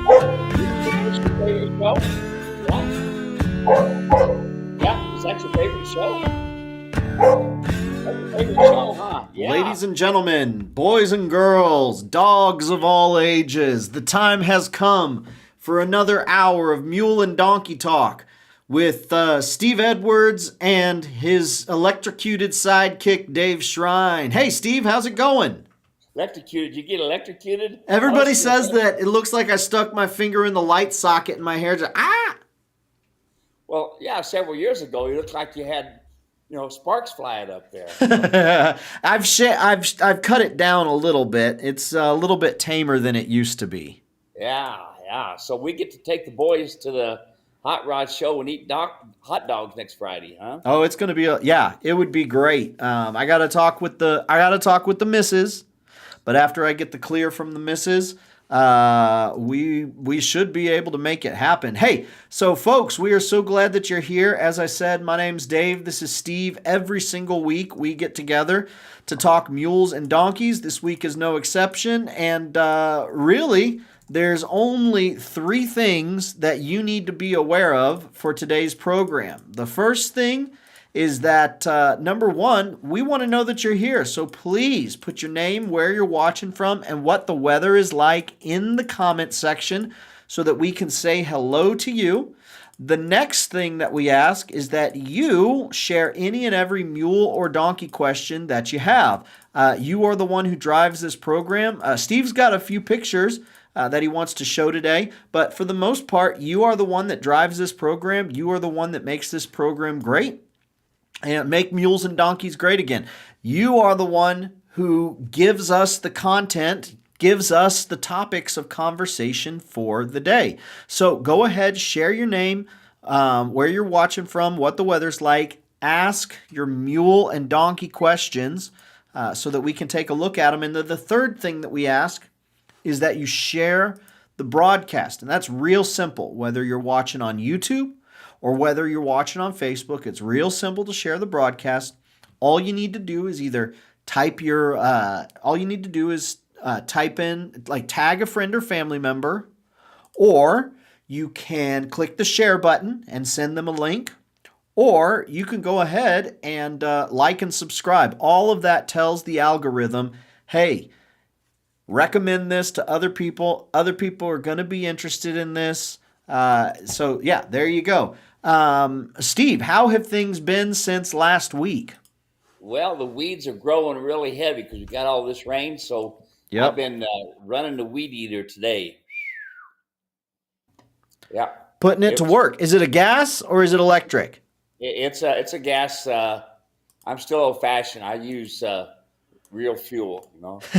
What's your favorite show? Yeah, yeah. Is that your favorite show? That's your favorite show, huh? Yeah. Ladies and gentlemen, boys and girls, dogs of all ages, the time has come for another hour of mule and donkey talk with Steve Edwards and his electrocuted sidekick, Dave Shrine. Hey, Steve, how's it going? Electrocuted. You get electrocuted? Oh, Everybody it's says that it looks like I stuck my finger in the light socket and my hair just, ah! well, yeah. Several years ago, you looked like you had, sparks flying up there. I've cut it down a little bit. It's a little bit tamer than it used to be. Yeah, yeah. So we get to take the boys to the hot rod show and eat hot dogs next Friday, huh? Oh, it's gonna be yeah, it would be great. I gotta talk with the missus, but after I get the clear from the missus, we should be able to make it happen. Hey, so folks, we are so glad that you're here. As I said, my name's Dave. This is Steve. Every single week we get together to talk mules and donkeys. This week is no exception, and really. There's only three things that you need to be aware of for today's program. The first thing is that number one, we want to know that you're here. So please put your name, where you're watching from, and what the weather is like in the comment section so that we can say hello to you. The next thing that we ask is that you share any and every mule or donkey question that you have. You are the one who drives this program. Steve's got a few pictures that he wants to show today. But for the most part, you are the one that drives this program. You are the one that makes this program great and make mules and donkeys great again. You are the one who gives us the content, gives us the topics of conversation for the day. So go ahead, share your name, where you're watching from, what the weather's like. Ask your mule and donkey questions so that we can take a look at them. And the third thing that we ask is that you share the broadcast. And that's real simple. Whether you're watching on YouTube or whether you're watching on Facebook, it's real simple to share the broadcast. All you need to do is either type type in, like tag a friend or family member, or you can click the share button and send them a link, or you can go ahead and like and subscribe. All of that tells the algorithm, hey, recommend this to other people. Other people are going to be interested in this. So, yeah, there you go. Steve, how have things been since last week? Well, the weeds are growing really heavy because we got all this rain. So I've Yep. been running the weed eater today. Yeah, Putting it to it's work. Is it a gas or is it electric? it's a gas. I'm still old fashioned. I use real fuel.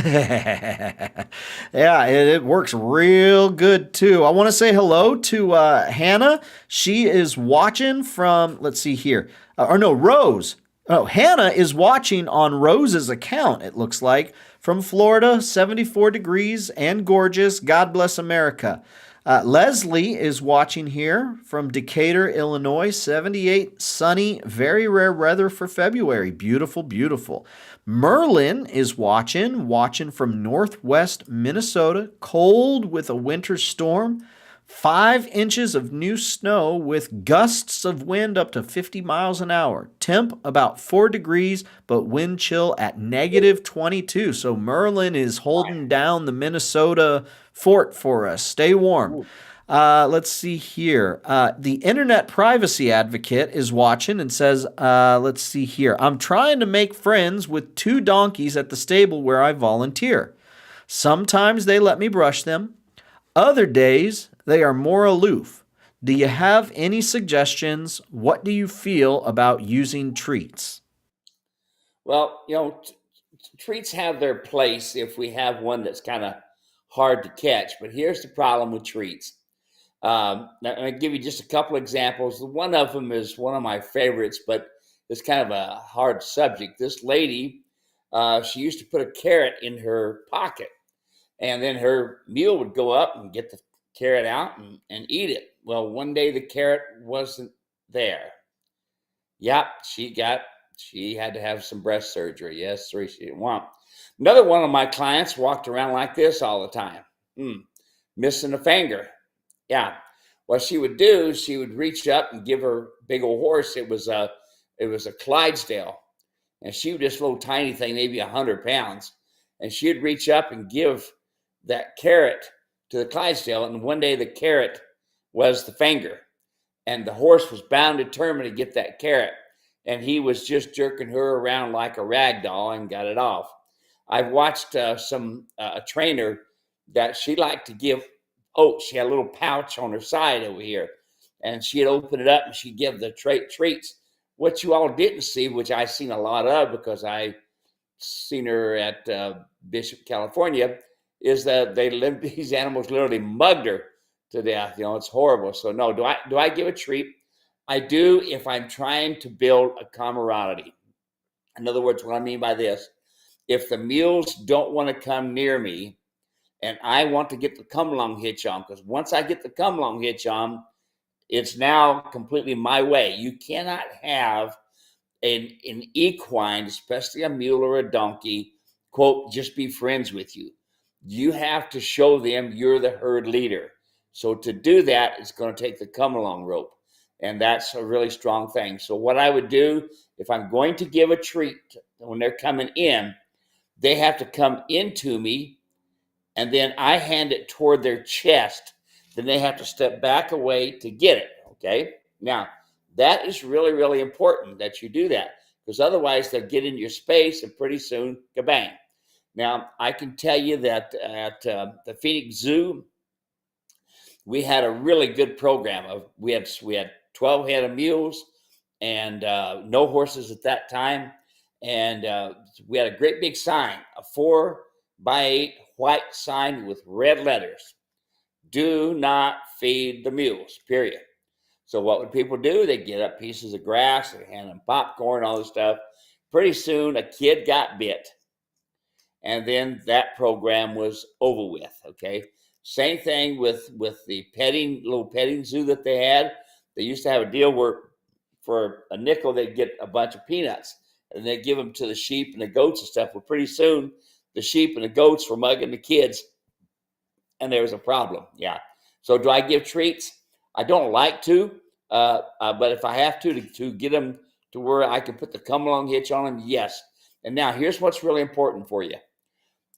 Yeah, it works real good too. I want to say hello to Hannah. She is watching from, let's see here, or no, Rose. Oh, Hannah is watching on Rose's account, it looks like, from Florida, 74 degrees and gorgeous. God bless America. Leslie is watching here from Decatur, Illinois, 78, sunny, very rare weather for February. Beautiful, beautiful. Merlin is watching from northwest Minnesota, cold with a winter storm. 5 inches of new snow with gusts of wind up to 50 miles an hour. Temp about 4 degrees, but wind chill at negative 22. So Merlin is holding down the Minnesota fort for us. Stay warm. Let's see here. The Internet Privacy Advocate is watching and says, let's see here. I'm trying to make friends with 2 donkeys at the stable where I volunteer. Sometimes they let me brush them. Other days, they are more aloof. Do you have any suggestions? What do you feel about using treats? Well, treats have their place if we have one that's kind of hard to catch. But here's the problem with treats. Now, I'll give you just a couple examples. One of them is one of my favorites, but it's kind of a hard subject. This lady, she used to put a carrot in her pocket, and then her mule would go up and get the carrot out and eat it. Well, one day the carrot wasn't there. Yep, she had to have some breast surgery. Yes, three she didn't want. Another one of my clients walked around like this all the time, missing a finger. Yeah. What she would do, she would reach up and give her big old horse. It was a Clydesdale, and she was just a little tiny thing, maybe 100 pounds, and she'd reach up and give that carrot to the Clydesdale. And one day the carrot was the finger, and the horse was bound determined to get that carrot, and he was just jerking her around like a rag doll and got it off. I've watched a trainer that she liked to give oats. She had a little pouch on her side over here, and she'd open it up and she'd give the treats. What you all didn't see, which I seen a lot of because I seen her at Bishop, California, is that these animals literally mugged her to death. It's horrible. So no, do I give a treat? I do if I'm trying to build a camaraderie. In other words, what I mean by this, if the mules don't want to come near me and I want to get the come-along hitch on, because once I get the come-along hitch on, it's now completely my way. You cannot have an equine, especially a mule or a donkey, quote, just be friends with you. You have to show them you're the herd leader. So to do that, it's going to take the come-along rope. And that's a really strong thing. So what I would do, if I'm going to give a treat when they're coming in, they have to come into me, and then I hand it toward their chest. Then they have to step back away to get it, okay? Now, that is really, really important that you do that, because otherwise they'll get into your space and pretty soon, kabang. Now, I can tell you that at the Phoenix Zoo, we had a really good program. We had 12 head of mules and no horses at that time. And we had a great big sign, a 4x8 white sign with red letters. Do not feed the mules, period. So what would people do? They'd get up pieces of grass, they'd hand them popcorn, all this stuff. Pretty soon a kid got bit. And then that program was over with, okay? Same thing with the little petting zoo that they had. They used to have a deal where for a nickel, they'd get a bunch of peanuts and they'd give them to the sheep and the goats and stuff. Well, pretty soon the sheep and the goats were mugging the kids and there was a problem. Yeah. So do I give treats? I don't like to, but if I have to get them to where I can put the come-along hitch on them, yes. And now here's what's really important for you.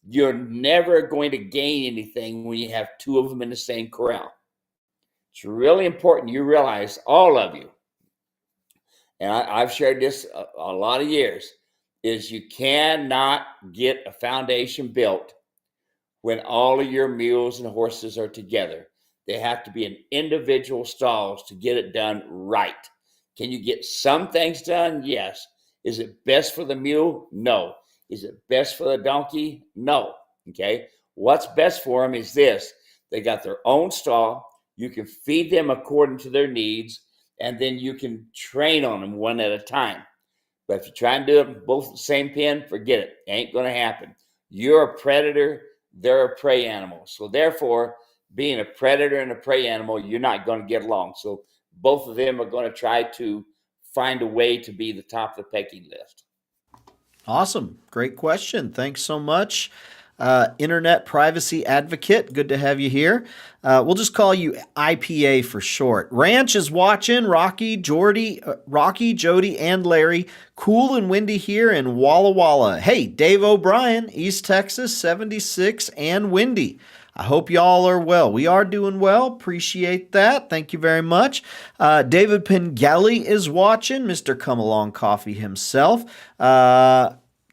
You're never going to gain anything when you have two of them in the same corral. It's really important you realize, all of you, and I've shared this a lot of years, is you cannot get a foundation built when all of your mules and horses are together. They have to be in individual stalls to get it done right. Can you get some things done? Yes. Is it best for the mule? No. Is it best for the donkey? No. Okay. What's best for them is this. They got their own stall. You can feed them according to their needs, and then you can train on them one at a time. But if you try and do them both in the same pen, forget it. It ain't going to happen. You're a predator. They're a prey animal. So therefore, being a predator and a prey animal, you're not going to get along. So both of them are going to try to find a way to be the top of the pecking list. Awesome. Great question. Thanks so much. Internet privacy advocate. Good to have you here. We'll just call you IPA for short. Ranch is watching. Rocky, Jody, and Larry. Cool and windy here in Walla Walla. Hey, Dave O'Brien, East Texas, 76 and windy. I hope y'all are well. We are doing well. Appreciate that. Thank you very much. David Pengelly is watching. Mr. Come-A-Long Coffee himself.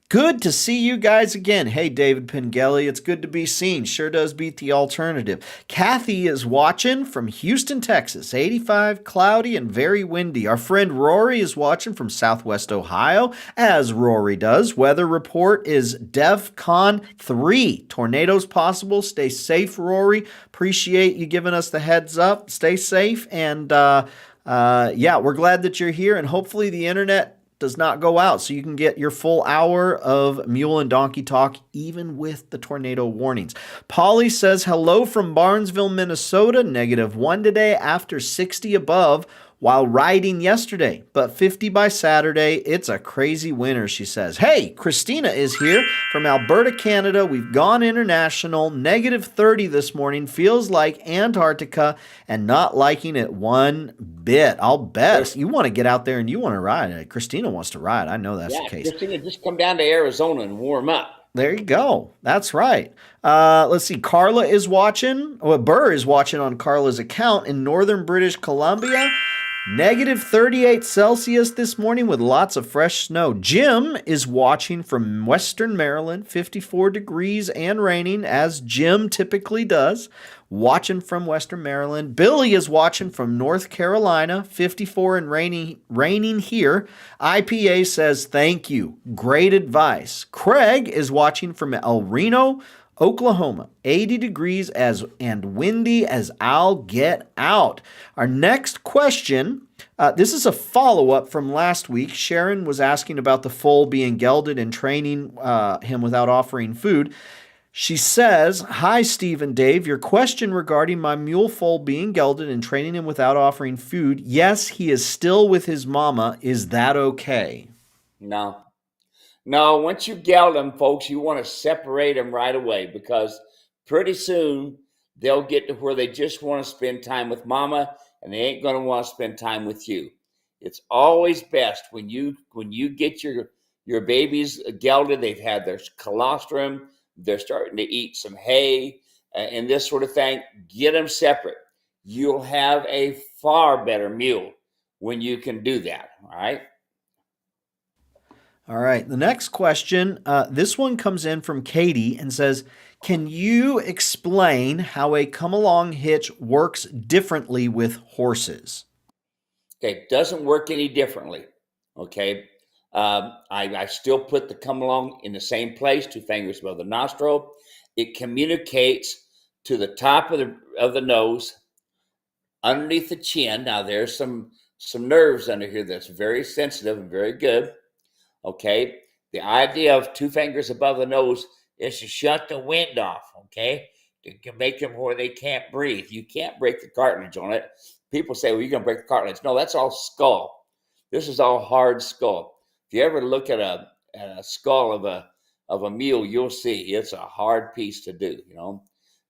Good to see you guys again. Hey, David Pengelly, it's good to be seen. Sure does beat the alternative. Kathy is watching from Houston, Texas. 85, cloudy, and very windy. Our friend Rory is watching from Southwest Ohio, as Rory does. Weather report is DEFCON 3. Tornadoes possible. Stay safe, Rory. Appreciate you giving us the heads up. Stay safe. And yeah, we're glad that you're here. And hopefully the internet does not go out so you can get your full hour of mule and donkey talk even with the tornado warnings. Polly says hello from Barnesville, Minnesota. -1 today after 60 above. while riding yesterday, but 50 by Saturday. It's a crazy winter, she says. Hey, Christina is here from Alberta, Canada. We've gone international. Negative 30 this morning. Feels like Antarctica and not liking it one bit. I'll bet. You want to get out there and you want to ride. Christina wants to ride. I know that's the Yeah, case. Christina, just come down to Arizona and warm up. There you go. That's right. Let's see. Carla is watching. Well, Burr is watching on Carla's account in northern British Columbia. Negative 38 Celsius this morning with lots of fresh snow. Jim is watching from western Maryland, 54 degrees and raining, as Jim typically does. Watching from western Maryland. Billy is watching from North Carolina, 54 and raining here. IPA says thank you. Great advice. Craig is watching from El Reno, Oklahoma, 80 degrees and windy as I'll get out. Our next question, this is a follow-up from last week. Sharon was asking about the foal being gelded and training him without offering food. She says, hi, Steve and Dave. Your question regarding my mule foal being gelded and training him without offering food. Yes, he is still with his mama. Is that okay? No. No, once you geld them, folks, you want to separate them right away, because pretty soon they'll get to where they just want to spend time with mama and they ain't going to want to spend time with you. It's always best when you get your babies gelded, they've had their colostrum, they're starting to eat some hay and this sort of thing. Get them separate. You'll have a far better mule when you can do that. All right. All right. The next question, this one comes in from Katie and says, can you explain how a come-along hitch works differently with horses? Okay. It doesn't work any differently. Okay. I still put the come-along in the same place, 2 fingers above the nostril. It communicates to the top of the nose, underneath the chin. Now there's some nerves under here that's very sensitive and very good. Okay. The idea of 2 fingers above the nose is to shut the wind off. Okay. To make them where they can't breathe. You can't break the cartilage on it. People say, well, you're going to break the cartilage. No, that's all skull. This is all hard skull. If you ever look at a skull of a mule, you'll see it's a hard piece to do, you know.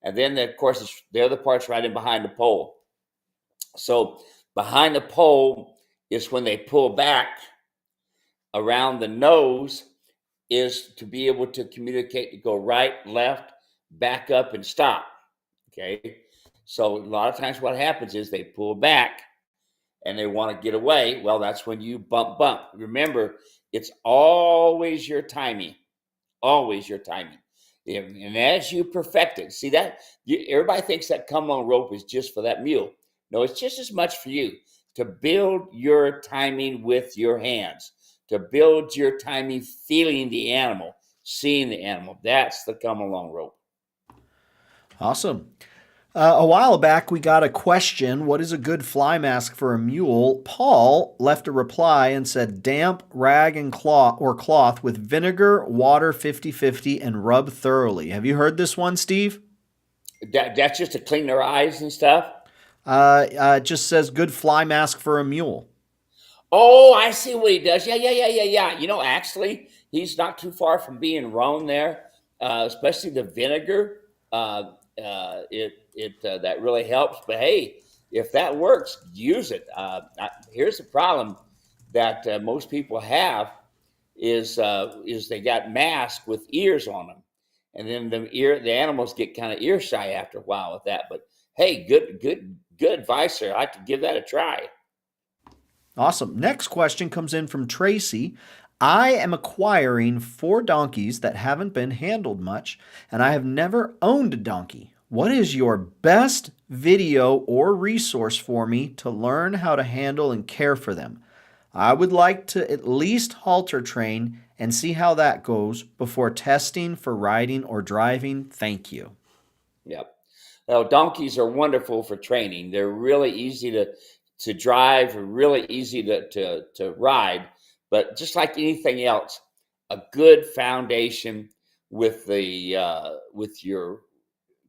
And then, of course, the other part's right in behind the pole. So behind the pole is when they pull back around the nose, is to be able to communicate to go right, left, back up, and stop. Okay. So a lot of times what happens is they pull back and they want to get away. Well, that's when you bump. Remember, it's always your timing. Always your timing. And as you perfect it, see that everybody thinks that come-along rope is just for that mule. No, it's just as much for you to build your timing with your hands, to build your timing, feeling the animal, seeing the animal. That's the come-along rope. Awesome. A while back, we got a question. What is a good fly mask for a mule? Paul left a reply and said, damp rag and cloth with vinegar, water 50-50, and rub thoroughly. Have you heard this one, Steve? That's just to clean their eyes and stuff? It just says good fly mask for a mule. Oh, I see what he does. Yeah. You know, actually, he's not too far from being wrong there, especially the vinegar. That really helps. But hey, if that works, use it. Here's the problem that most people have is they got masks with ears on them, and then the animals get kind of ear shy after a while with that. But hey, good advice, sir. I could give that a try. Awesome. Next question comes in from Tracy. I am acquiring 4 donkeys that haven't been handled much, and I have never owned a donkey. What is your best video or resource for me to learn how to handle and care for them? I would like to at least halter train and see how that goes before testing for riding or driving. Thank you. Yep. Well, donkeys are wonderful for training. They're really easy to drive, really easy to ride. But just like anything else, a good foundation with your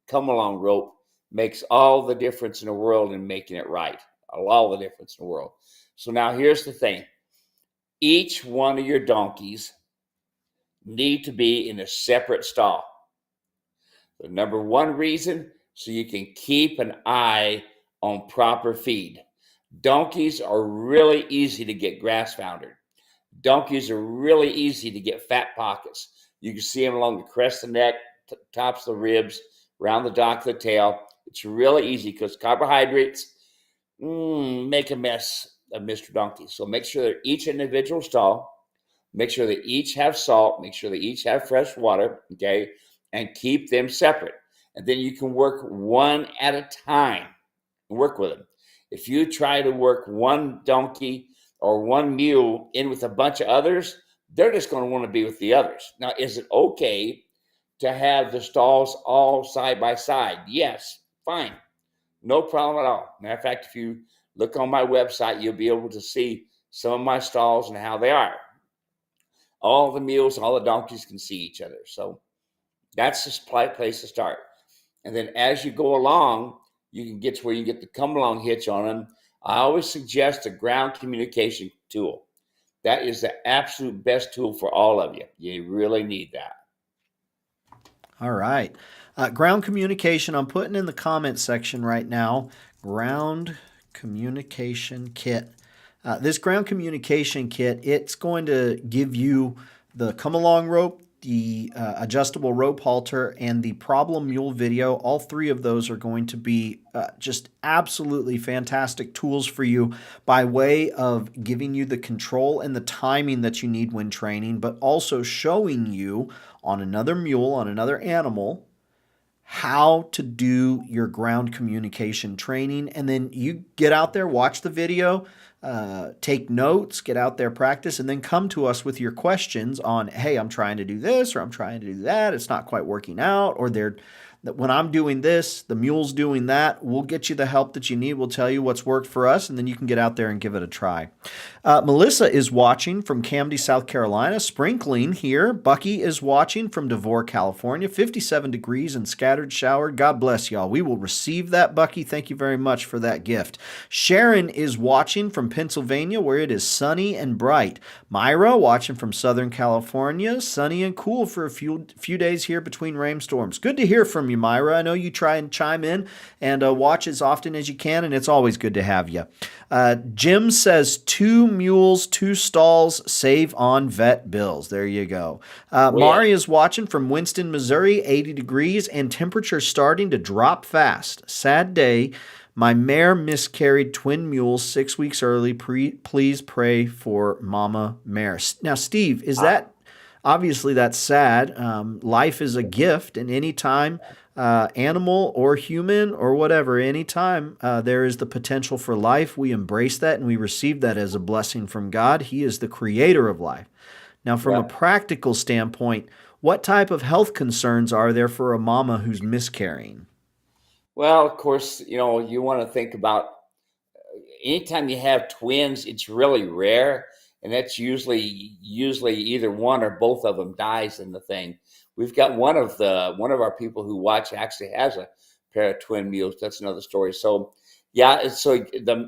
come-along rope makes all the difference in the world in making it right. all the difference in the world. So now here's the thing. Each one of your donkeys need to be in a separate stall. The number one reason, so you can keep an eye on proper feed. Donkeys are really easy to get grass foundered. Donkeys are really easy to get fat pockets. You can see them along the crest of the neck, tops of the ribs, around the dock of the tail. It's really easy because carbohydrates make a mess of Mr. Donkey. So make sure they're each individual stall. Make sure they each have salt. Make sure they each have fresh water, okay? And keep them separate. And then you can work one at a time. Work with them. If you try to work one donkey or one mule in with a bunch of others, they're just going to want to be with the others. Now, is it okay to have the stalls all side by side? Yes, fine. No problem at all. Matter of fact, if you look on my website, you'll be able to see some of my stalls and how they are. All the mules, all the donkeys can see each other. So that's the place to start. And then as you go along, you can get to where you get the come-along hitch on them. I always suggest a ground communication tool. That is the absolute best tool for all of you. You really need that. All right. Ground communication, I'm putting in the comment section right now, ground communication kit. This ground communication kit, it's going to give you the come-along rope, the adjustable rope halter, and the problem mule video. All three of those are going to be just absolutely fantastic tools for you by way of giving you the control and the timing that you need when training, but also showing you on another mule, on another animal, how to do your ground communication training. And then you get out there, watch the video, take notes, get out there, practice, and then come to us with your questions on, hey, I'm trying to do this, or I'm trying to do that, it's not quite working out, or when I'm doing this, the mule's doing that. We'll get you the help that you need. We'll tell you what's worked for us, and then you can get out there and give it a try. Melissa is watching from Camden, South Carolina. Sprinkling here. Bucky is watching from Devore, California. 57 degrees and scattered shower. God bless y'all. We will receive that, Bucky. Thank you very much for that gift. Sharon is watching from Pennsylvania, where it is sunny and bright. Myra watching from Southern California. Sunny and cool for a few days here between rainstorms. Good to hear from you, Myra. I know you try and chime in and watch as often as you can, and it's always good to have you. Jim says 2 mules, 2 stalls, save on vet bills. There you go. Mari is watching from Winston, Missouri, 80 degrees and temperature starting to drop fast. Sad day. My mare miscarried twin mules 6 weeks early. Please pray for Mama Mare. Now, Steve, is that obviously that's sad? Life is a gift, and anytime animal or human or whatever, anytime there is the potential for life, we embrace that and we receive that as a blessing from God. He is the creator of life. Now, from a practical standpoint, what type of health concerns are there for a mama who's miscarrying? Well, of course, you want to think about anytime you have twins, it's really rare. And that's usually either one or both of them dies in the thing. We've got one of our people who watch actually has a pair of twin mules. That's another story. So yeah,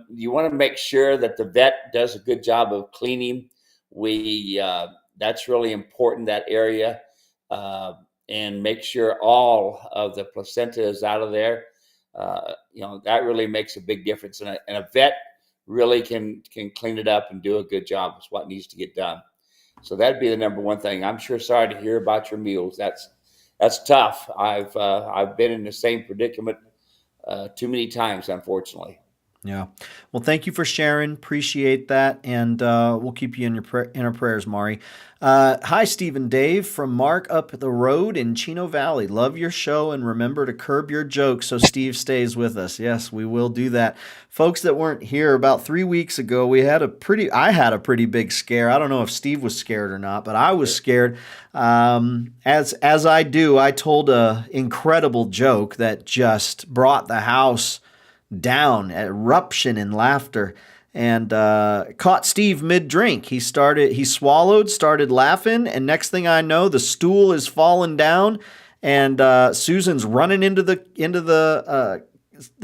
you want to make sure that the vet does a good job of cleaning. That's really important, that area, and make sure all of the placenta is out of there. That really makes a big difference, and a vet really can clean it up and do a good job. Is what needs to get done. So that'd be the number one thing. I'm sure sorry to hear about your mules. That's tough. I've been in the same predicament too many times, unfortunately. Yeah. Well, thank you for sharing. Appreciate that. And we'll keep you in our prayers, Mari. Hi, Steve and Dave from Mark up the road in Chino Valley. Love your show and remember to curb your jokes so Steve stays with us. Yes, we will do that. Folks that weren't here, about 3 weeks ago, I had a pretty big scare. I don't know if Steve was scared or not, but I was scared. As I do, I told an incredible joke that just brought the house down, eruption in laughter, and caught Steve mid-drink. He swallowed, started laughing, and next thing I know, the stool is falling down, and Susan's running into the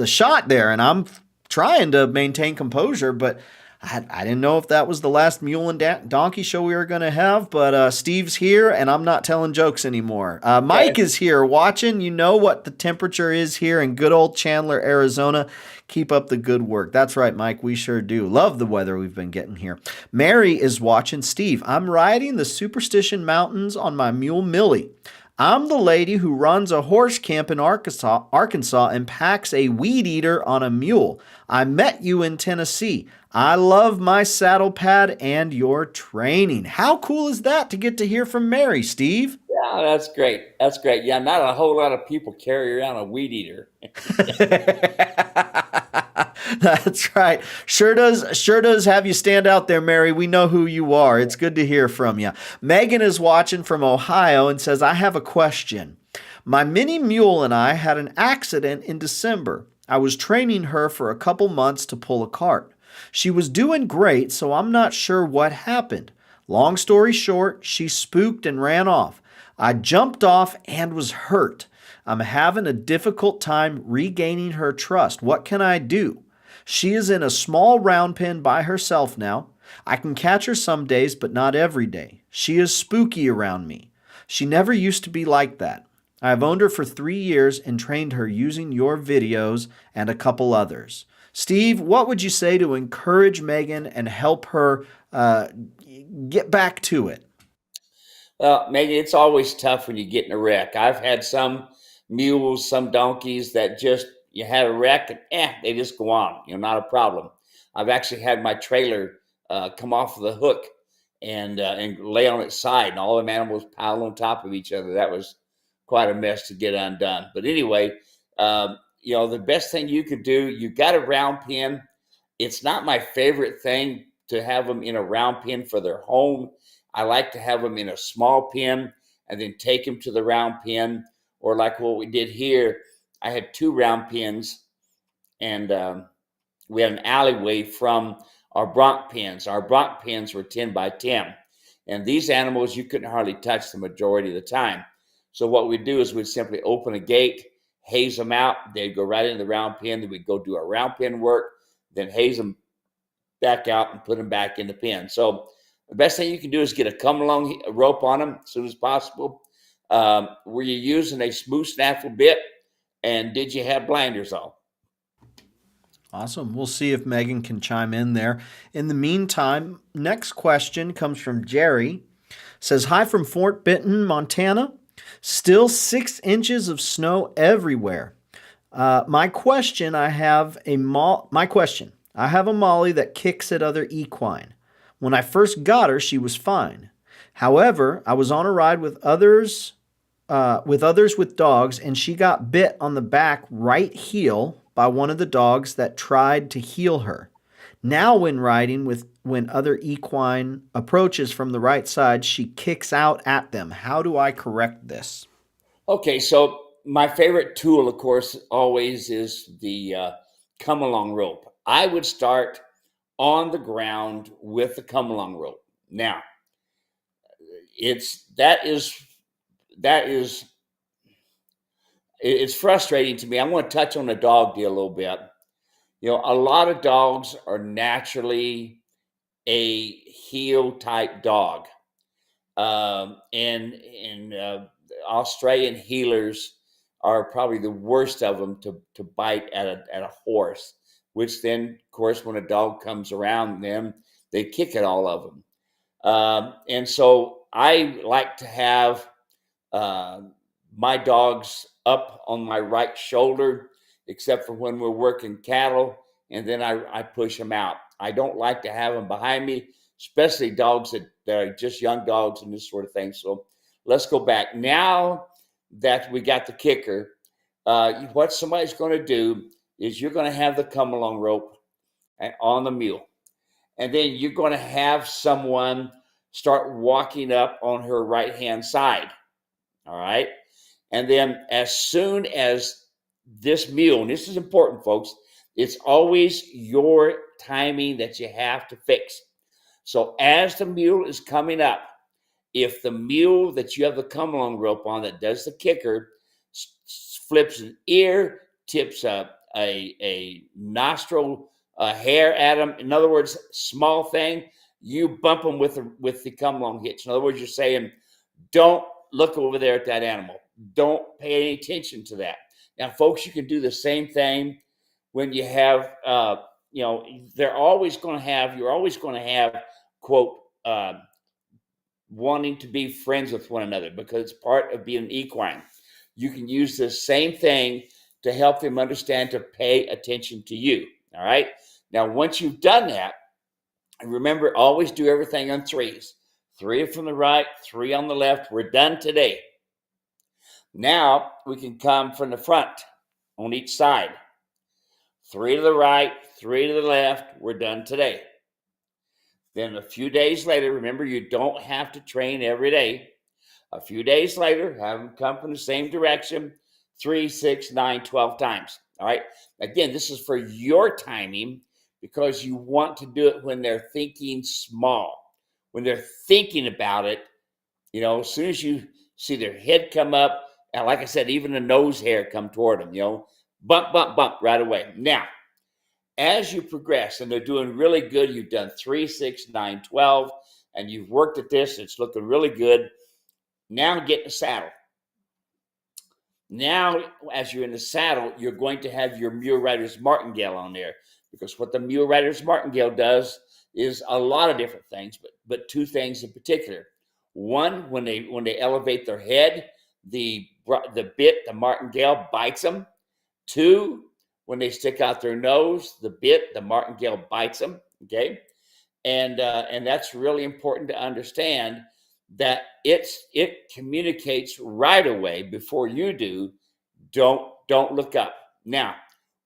shot there, and I'm trying to maintain composure, but I didn't know if that was the last mule and donkey show we were going to have. But Steve's here, and I'm not telling jokes anymore. Mike Okay. is here watching. You know what the temperature is here in good old Chandler, Arizona. Keep up the good work. That's right, Mike. We sure do. Love the weather we've been getting here. Mare is watching. Steve, I'm riding the Superstition Mountains on my mule Millie. I'm the lady who runs a horse camp in Arkansas and packs a weed eater on a mule. I met you in Tennessee. I love my saddle pad and your training. How cool is that to get to hear from Mary, Steve? Yeah, that's great. That's great. Yeah, not a whole lot of people carry around a weed eater. That's right. Sure does have you stand out there, Mary. We know who you are. It's good to hear from you. Megan is watching from Ohio and says, I have a question. My mini mule and I had an accident in December. I was training her for a couple months to pull a cart. She was doing great, so I'm not sure what happened. Long story short, she spooked and ran off. I jumped off and was hurt. I'm having a difficult time regaining her trust. What can I do? She is in a small round pen by herself now. I can catch her some days, but not every day. She is spooky around me. She never used to be like that. I have owned her for 3 years and trained her using your videos and a couple others. Steve, what would you say to encourage Megan and help her get back to it? Well, Megan, it's always tough when you get in a wreck. I've had some mules, some donkeys that just you had a wreck and they just go on. Not a problem. I've actually had my trailer come off of the hook and lay on its side, and all the animals piled on top of each other. That was quite a mess to get undone. But anyway, the best thing you could do, you got a round pen. It's not my favorite thing to have them in a round pen for their home. I like to have them in a small pen and then take them to the round pen. Or like what we did here, I had 2 round pens, and we had an alleyway from our bronc pens. Our bronc pens were 10 by 10. And these animals, you couldn't hardly touch the majority of the time. So what we'd do is we'd simply open a gate, haze them out. They'd go right into the round pen. Then we'd go do our round pen work, then haze them back out and put them back in the pen. So the best thing you can do is get a come-along rope on them as soon as possible. Were you using a smooth snaffle bit? And did you have blinders on? Awesome. We'll see if Megan can chime in there. In the meantime, next question comes from Jerry. Says, hi from Fort Benton, Montana. Still 6 inches of snow everywhere. My question, I have a Molly that kicks at other equine. When I first got her, she was fine. However, I was on a ride with others with dogs, and she got bit on the back right heel by one of the dogs that tried to heel her. Now, when riding when other equine approaches from the right side, she kicks out at them. How do I correct this? Okay, so my favorite tool, of course, always is the come-along rope. I would start on the ground with the come-along rope. Now, it's that is it's frustrating to me. I want to touch on the dog deal a little bit. A lot of dogs are naturally a heel type dog, and Australian heelers are probably the worst of them to bite at a horse. Which then, of course, when a dog comes around them, they kick at all of them. And so I like to have uh, my dogs up on my right shoulder, except for when we're working cattle, and then I push them out. I don't like to have them behind me, especially dogs that are just young dogs and this sort of thing. So let's go back. Now that we got the kicker, what somebody's going to do is you're going to have the come along rope on the mule. And then you're going to have someone start walking up on her right hand side. All right. And then as soon as this mule, and this is important, folks, it's always your timing that you have to fix. So as the mule is coming up, if the mule that you have the come along rope on that does the kicker flips an ear, tips a a nostril hair at them. In other words, small thing, you bump them with the come-along hitch. In other words, you're saying, don't look over there at that animal. Don't pay any attention to that. Now, folks, you can do the same thing when you have, you're always going to have, quote, wanting to be friends with one another because it's part of being an equine. You can use the same thing to help them understand to pay attention to you. All right. Now, once you've done that, remember, always do everything on threes. 3 from the right, 3 on the left. We're done today. Now we can come from the front on each side. 3 to the right, 3 to the left. We're done today. Then a few days later, remember, you don't have to train every day. A few days later, have them come from the same direction, 3, 6, 9, 12 times. All right. Again, this is for your timing because you want to do it when they're thinking small. When they're thinking about it, as soon as you see their head come up, and like I said, even the nose hair come toward them, bump, bump, bump right away. Now, as you progress and they're doing really good, you've done 3, 6, 9, 12, and you've worked at this, it's looking really good. Now get in the saddle. Now, as you're in the saddle, you're going to have your mule rider's martingale on there because what the mule rider's martingale does is a lot of different things, but 2 things in particular. One, when they elevate their head, the bit, the martingale, bites them. 2, when they stick out their nose, the bit, the martingale, bites them. Okay, and that's really important to understand that it communicates right away before you do. Don't look up. Now,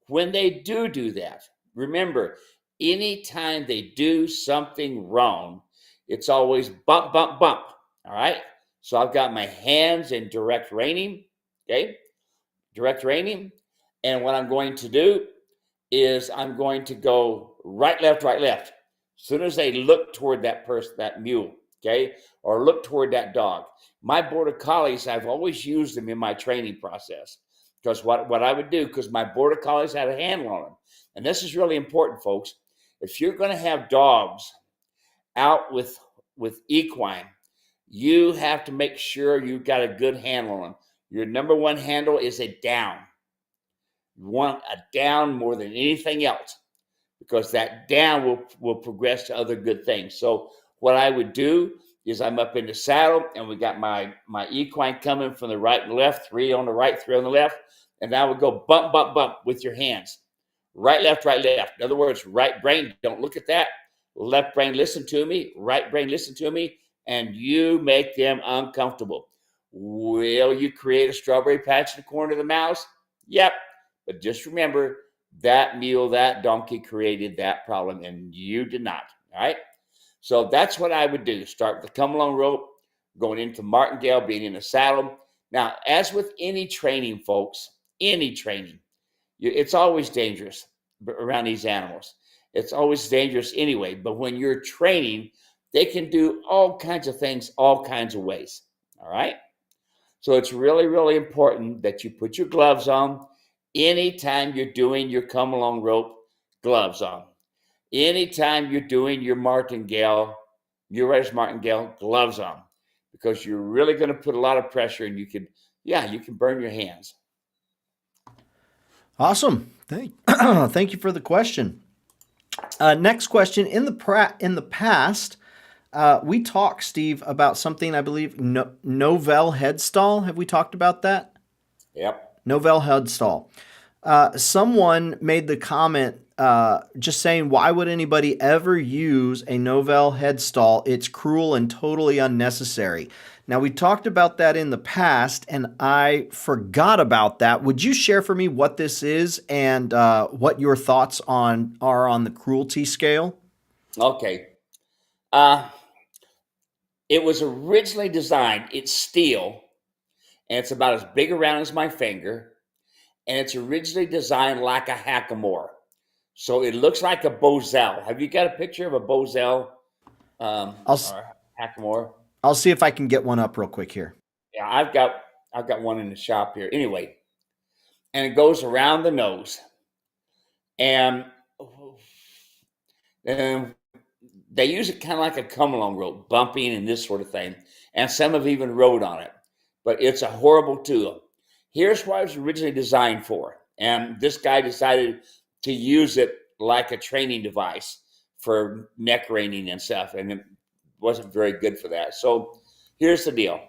when they do that, remember, anytime they do something wrong, it's always bump, bump, bump. All right. So I've got my hands in direct reining. Okay. Direct reining. And what I'm going to do is I'm going to go right, left, right, left. As soon as they look toward that person, that mule, okay, or look toward that dog. My border collies, I've always used them in my training process because what I would do, because my border collies had a handle on them. And this is really important, folks. If you're going to have dogs out with equine, you have to make sure you've got a good handle on them. Your number one handle is a down. You want a down more than anything else because that down will progress to other good things. So what I would do is I'm up in the saddle and we got my equine coming from the right and left, 3 on the right, 3 on the left. And I would go bump, bump, bump with your hands. Right, left, right, left. In other words, right brain, don't look at that. Left brain, listen to me. Right brain, listen to me. And you make them uncomfortable. Will you create a strawberry patch in the corner of the mouse? Yep. But just remember, that mule, that donkey created that problem, and you did not. All right? So that's what I would do. Start with the come-along rope, going into martingale, being in the saddle. Now, as with any training, folks, any training, it's always dangerous around these animals. It's always dangerous anyway. But when you're training, they can do all kinds of things, all kinds of ways. All right? So it's really, really important that you put your gloves on. Anytime you're doing your come-along rope, gloves on. Anytime you're doing your martingale, your rider's martingale, gloves on. Because you're really going to put a lot of pressure and you can burn your hands. Awesome. Thank you for the question. Next question. In the past, we talked, Steve, about something, I believe, Noavel Headstall. Have we talked about that? Yep. Noavel Headstall. Someone made the comment just saying, why would anybody ever use a Noavel Headstall? It's cruel and totally unnecessary. Now, we talked about that in the past, and I forgot about that. Would you share for me what this is and what your thoughts are on the cruelty scale? Okay. It was originally designed, it's steel, and it's about as big around as my finger, and it's originally designed like a hackamore. So it looks like a boselle. Have you got a picture of a boselle or hackamore? I'll see if I can get one up real quick here. Yeah, I've got one in the shop here. Anyway, and it goes around the nose. And and they use it kind of like a come-along rope, bumping and this sort of thing. And some have even rode on it, but it's a horrible tool. Here's what it was originally designed for. And this guy decided to use it like a training device for neck reining and stuff. And it wasn't very good for that. So here's the deal.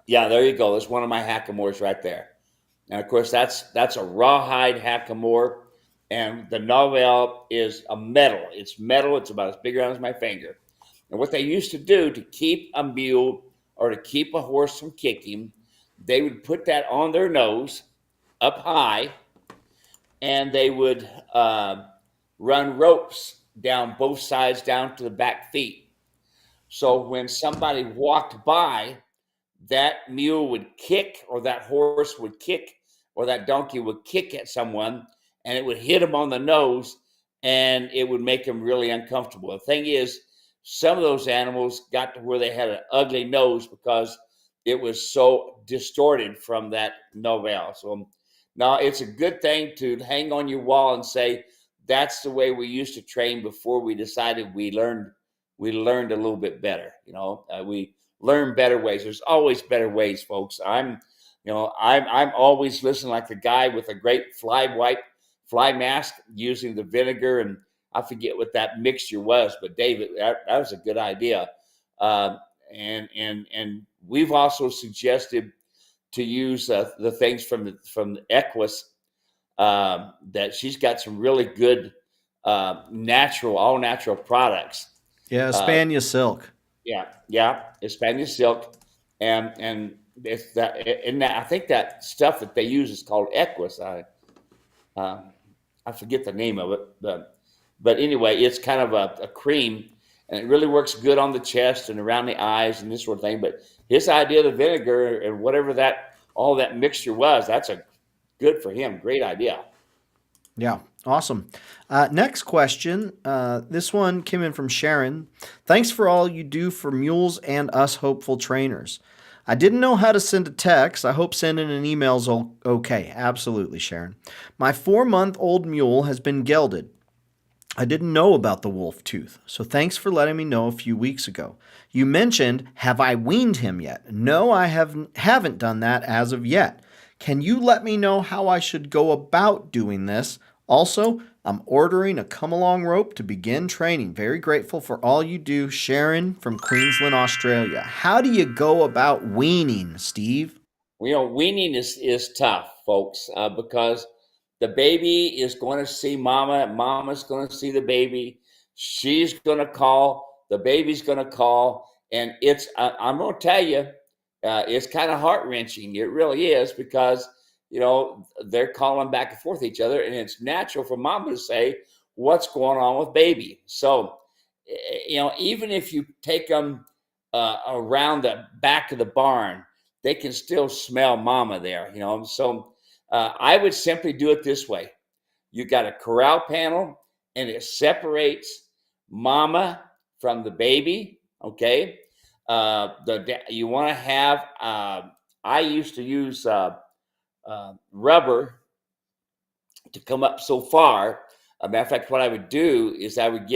Yeah, there you go. There's one of my hackamores right there. And of course, that's a rawhide hackamore. And the Noavel is a metal. It's metal. It's about as big around as my finger. And what they used to do to keep a mule or to keep a horse from kicking, they would put that on their nose up high, and they would run ropes down both sides down to the back feet. So when somebody walked by, that mule would kick, or that horse would kick, or that donkey would kick at someone, and it would hit them on the nose, and it would make them really uncomfortable. The thing is, some of those animals got to where they had an ugly nose because it was so distorted from that Noavel. So now it's a good thing to hang on your wall and say, that's the way we used to train before we decided we learned a little bit better. We learn better ways. There's always better ways, folks. I'm always listening like the guy with a great fly mask using the vinegar, and I forget what that mixture was, but David, that was a good idea. And we've also suggested to use the things from the Equines, that she's got some really good all natural products. Yeah, Spania silk. Yeah, Spanish silk, and it's that. And I think that stuff that they use is called Equus. I forget the name of it, but anyway, it's kind of a cream, and it really works good on the chest and around the eyes and this sort of thing. But his idea of the vinegar and whatever all that mixture was, that's a good for him. Great idea. Yeah, awesome. Next question. This one came in from Sharon. Thanks for all you do for mules and us hopeful trainers. I didn't know how to send a text. I hope sending an email is okay. Absolutely, Sharon. My 4-month-old mule has been gelded. I didn't know about the wolf tooth, so thanks for letting me know a few weeks ago. You mentioned, have I weaned him yet? No, I haven't done that as of yet. Can you let me know how I should go about doing this? Also, I'm ordering a come-along rope to begin training. Very grateful for all you do, Sharon from Queensland, Australia. How do you go about weaning, Steve? Weaning is tough, folks, because the baby is going to see mama. Mama's going to see the baby. She's going to call. The baby's going to call. And I'm going to tell you, it's kind of heart-wrenching. It really is, because they're calling back and forth each other, and it's natural for mama to say, what's going on with baby? So even if you take them around the back of the barn, they can still smell mama there. So I would simply do it this way. You got a corral panel, and it separates mama from the baby. Okay. You want to have I used to use rubber to come up so far. A matter of fact, what I would do is I would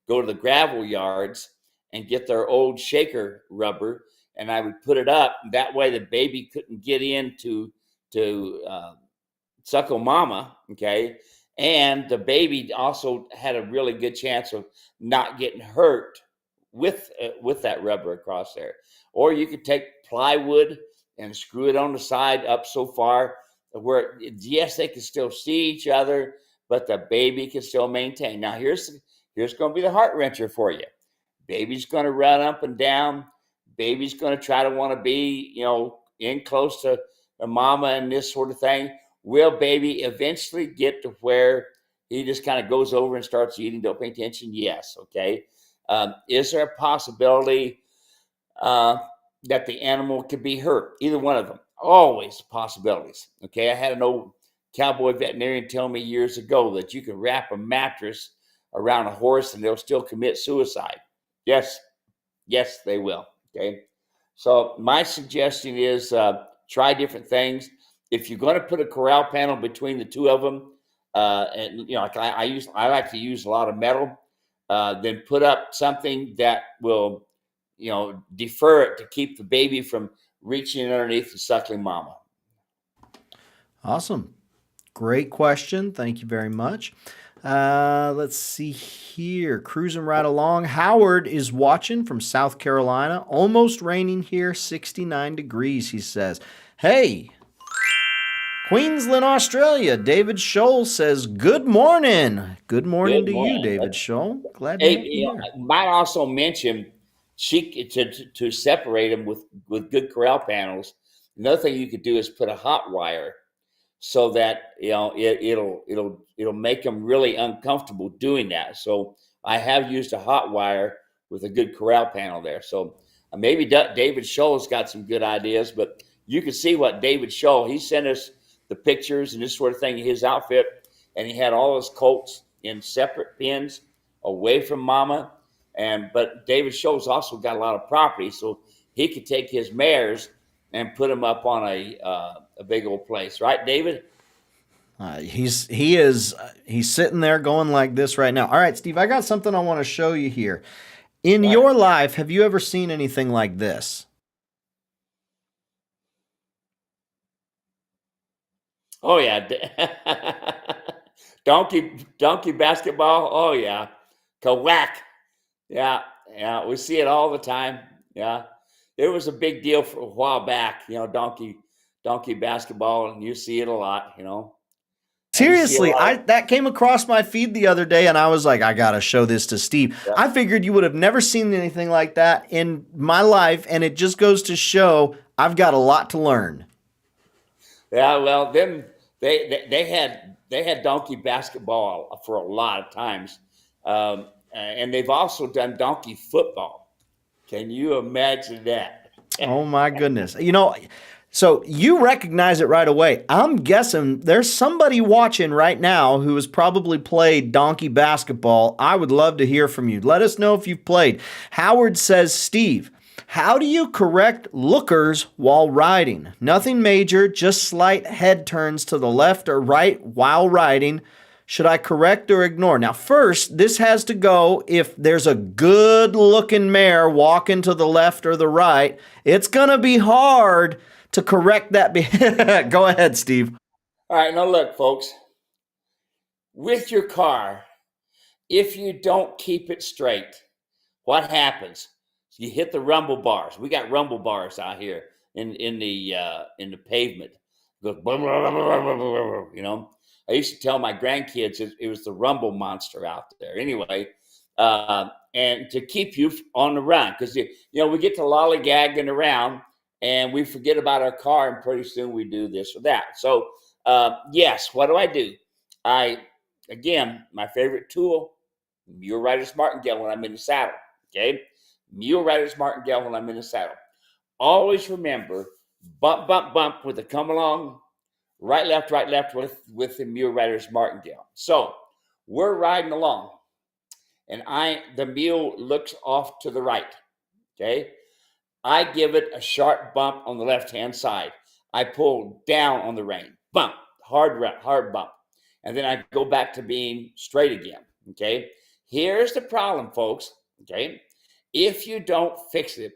go to the gravel yards and get their old shaker rubber, and I would put it up. That way the baby couldn't get in to suckle mama. Okay. And the baby also had a really good chance of not getting hurt with that rubber across there. Or you could take plywood and screw it on the side up so far where, yes, they can still see each other, but the baby can still maintain. Now here's going to be the heart wrencher for you. Baby's going to run up and down. Baby's going to try to want to be, in close to the mama and this sort of thing. Will baby eventually get to where he just kind of goes over and starts eating, don't pay attention? Yes. Okay. Is there a possibility that the animal could be hurt? Either one of them. Always possibilities. Okay. I had an old cowboy veterinarian tell me years ago that you can wrap a mattress around a horse and they'll still commit suicide. Yes, they will. Okay. So my suggestion is try different things. If you're going to put a corral panel between the two of them, And like I like to use a lot of metal, then put up something that will, defer it to keep the baby from reaching underneath the suckling mama. Awesome. Great question. Thank you very much. Let's see here. Cruising right along. Howard is watching from South Carolina. Almost raining here, 69 degrees, he says. Hey, Queensland, Australia. David Scholl says, good morning. Good morning Good to you, morning. David Scholl. Glad to Hey, have you here. might also mention to separate them with good corral panels. Another thing you could do is put a hot wire so that it'll make them really uncomfortable doing that. So I have used a hot wire with a good corral panel there. So maybe David Scholl's got some good ideas, but you can see what David Scholl, he sent us the pictures and this sort of thing in his outfit, and he had all his colts in separate pens away from mama. But David Scholl's also got a lot of property, so he could take his mares and put them up on a big old place, right, David? He's sitting there going like this right now. All right, Steve, I got something I want to show you here. In your life, have you ever seen anything like this? Oh yeah, donkey basketball. Oh yeah, Kawak. Yeah, we see it all the time. Yeah, it was a big deal for a while back. Donkey basketball, and you see it a lot. Seriously, that came across my feed the other day, and I was like, I gotta show this to Steve. Yeah. I figured you would have never seen anything like that in my life, and it just goes to show I've got a lot to learn. Yeah, well, them they had donkey basketball for a lot of times, and they've also done donkey football. Can you imagine that? Oh my goodness. So you recognize it right away. I'm guessing there's somebody watching right now who has probably played donkey basketball. I would love to hear from you. Let us know if you've played. Howard says, Steve, how do you correct lookers while riding? Nothing major, just slight head turns to the left or right while riding. Should I correct or ignore? Now, first, this has to go if there's a good-looking mare walking to the left or the right. It's going to be hard to correct that. Go ahead, Steve. All right, now look, folks. With your car, if you don't keep it straight, what happens? You hit the rumble bars. We got rumble bars out here in the pavement. It goes, blah, blah, blah, blah, blah, blah, I used to tell my grandkids it was the rumble monster out there. Anyway, and to keep you on the run, because we get to lollygagging around and we forget about our car, and pretty soon we do this or that. So yes, what do? Again, my favorite tool, mule rider's martingale when I'm in the saddle. Okay, mule rider's martingale when I'm in the saddle. Always remember, bump, bump, bump with the Come-A-Long. Right, left with the mule rider's martingale. So we're riding along, and the mule looks off to the right. Okay, I give it a sharp bump on the left-hand side. I pull down on the rein, bump, hard bump, and then I go back to being straight again. Okay, here's the problem, folks. Okay, if you don't fix it,